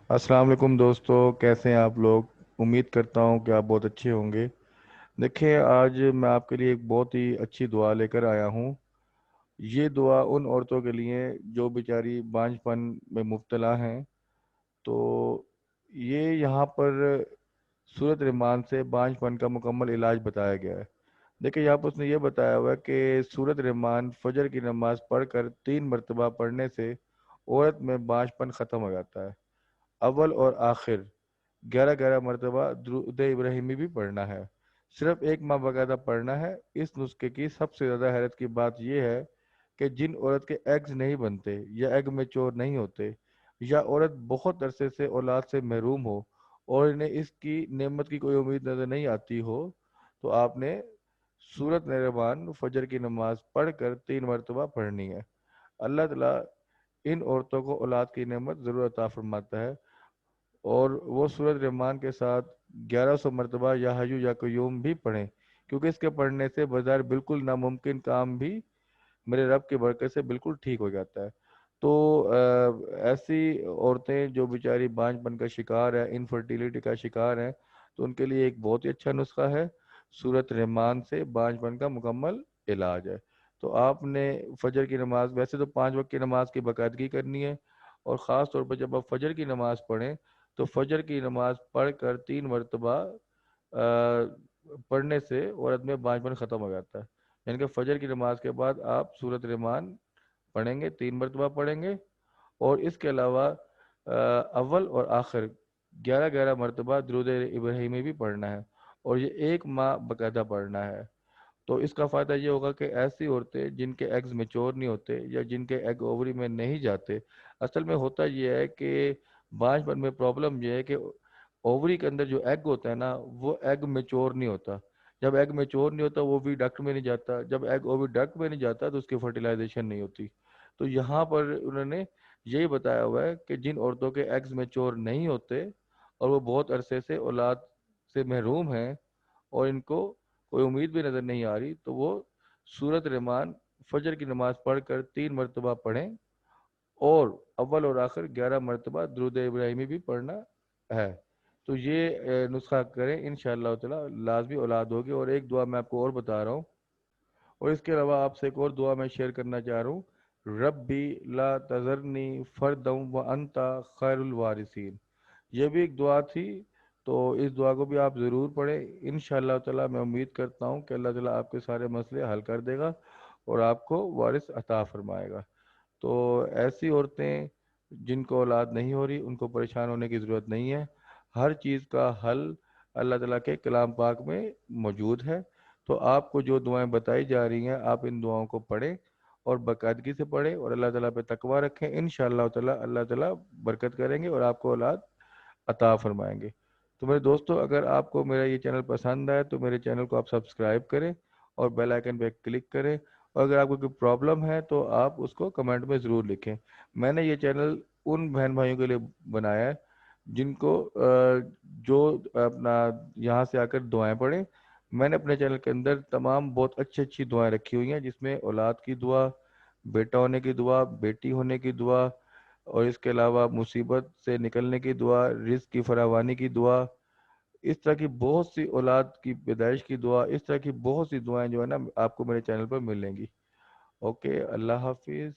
अस्सलाम वालेकुम दोस्तों, कैसे हैं आप लोग। उम्मीद करता हूं कि आप बहुत अच्छे होंगे। देखिए, आज मैं आपके लिए एक बहुत ही अच्छी दुआ लेकर आया हूं। ये दुआ उन औरतों के लिए जो बेचारी बांझपन में मुब्तला हैं। तो ये यहाँ पर सूरत रहमान से बांझपन का मुकम्मल इलाज बताया गया है। देखिए, यहाँ पर उसने ये बताया हुआ है कि सूरत रहमान फजर की नमाज पढ़कर 3 मरतबा पढ़ने से औरत में बांझपन ख़त्म हो जाता है। अव्वल और आखिर 11 11 मरतबा दुरूद इब्राहिमी भी पढ़ना है। सिर्फ एक माह बकायदा पढ़ना है। इस नुस्खे की सबसे ज़्यादा हैरत की बात यह है कि जिन औरत के एग्स नहीं बनते या एग मैच्योर नहीं होते, या औरत बहुत अरसे से औलाद से महरूम हो और इन्हें इसकी नेमत की कोई उम्मीद नज़र नहीं आती हो, तो आपने सूरत रहमान फजर की नमाज पढ़कर 3 मरतबा पढ़नी है। अल्लाह ताला इन औरतों को औलाद की नेमत ज़रूर अता फरमाता है। और वो सूरत रहमान के साथ 1100 मरतबा या हय्यू या कय्यूम भी पढ़ें, क्योंकि इसके पढ़ने से बज़ाहिर बिल्कुल नामुमकिन काम भी मेरे रब की बरकत से बिल्कुल ठीक हो जाता है। तो ऐसी औरतें जो बेचारी बांझपन का शिकार है, इनफर्टिलिटी का शिकार हैं, तो उनके लिए एक बहुत ही अच्छा नुस्खा है। सूरत रहमान से बांझपन का मुकम्मल इलाज है। तो आपने फजर की नमाज, वैसे तो 5 वक्त की नमाज की बाकायदगी करनी है, और ख़ास तौर पर जब आप फजर की नमाज पढ़ें तो फजर की नमाज पढ़कर 3 मरतबा पढ़ने से औरत में बांझपन ख़त्म हो जाता है। यानी कि फजर की नमाज के बाद आप सूरत रहमान पढ़ेंगे, 3 मरतबा पढ़ेंगे, और इसके अलावा अव्वल और आखिर 11 11 मरतबा दुरूद इब्राहिमी भी पढ़ना है, और ये एक माह बाकायदा पढ़ना है। तो इसका फ़ायदा ये होगा कि ऐसी औरतें जिनके एग्स मेच्योर नहीं होते या जिनके एग ओवरी में नहीं जाते, असल में होता ये है कि बांझपन में प्रॉब्लम ये है कि ओवरी के अंदर जो एग होता है ना, वो एग मेच्योर नहीं होता। जब एग मेच्योर नहीं होता, वो भी डक्ट में नहीं जाता। जब एग ओवरी डक्ट में नहीं जाता तो उसकी फर्टिलाइजेशन नहीं होती। तो यहाँ पर उन्होंने यही बताया हुआ है कि जिन औरतों के एग्स मेच्योर नहीं होते और वो बहुत अरसे से औलाद से महरूम हैं और इनको कोई उम्मीद भी नज़र नहीं आ रही, तो वो सूरत रहमान फजर की नमाज पढ़कर 3 मरतबा पढ़ें, और अव्वल और आखिर 11 मरतबा दुरूद इब्राहिमी भी पढ़ना है। तो ये नुस्खा करें, इंशाअल्लाह ताला लाजमी औलाद होगी। और एक दुआ मैं आपको और बता रहा हूँ, और इसके अलावा आपसे एक और दुआ मैं शेयर करना चाह रहा हूँ। रब्बी ला तजरनी फरदम व अंता खैरुल वारिसीन, ये भी एक दुआ थी। तो इस दुआ को भी आप ज़रूर पढ़ें। इंशाअल्लाह ताला मैं उम्मीद करता हूँ कि अल्लाह ताला आपके सारे मसले हल कर देगा और आपको वारिस अता फरमाएगा। तो ऐसी औरतें जिनको औलाद नहीं हो रही, उनको परेशान होने की ज़रूरत नहीं है। हर चीज़ का हल अल्लाह ताला के कलाम पाक में मौजूद है। तो आपको जो दुआएं बताई जा रही हैं, आप इन दुआओं को पढ़ें और बाकायदगी से पढ़ें और अल्लाह ताला पे तकवा रखें। इंशाअल्लाह ताला अल्लाह ताला बरकत करेंगे और आपको औलाद अता फरमाएंगे। तो मेरे दोस्तों, अगर आपको मेरा ये चैनल पसंद आए तो मेरे चैनल को आप सब्सक्राइब करें और बेल आइकन पे क्लिक करें। और अगर आपको कोई प्रॉब्लम है तो आप उसको कमेंट में ज़रूर लिखें। मैंने ये चैनल उन बहन भाइयों के लिए बनाया है जिनको जो अपना यहाँ से आकर दुआएं पढ़ें। मैंने अपने चैनल के अंदर तमाम बहुत अच्छी अच्छी दुआएं रखी हुई हैं, जिसमें औलाद की दुआ, बेटा होने की दुआ, बेटी होने की दुआ, और इसके अलावा मुसीबत से निकलने की दुआ, रिस्क की फरावानी की दुआ, इस तरह की बहुत सी, औलाद की पैदाइश की दुआ, इस तरह की बहुत सी दुआएं जो है ना, आपको मेरे चैनल पर मिलेंगी। ओके, अल्लाह हाफिज़।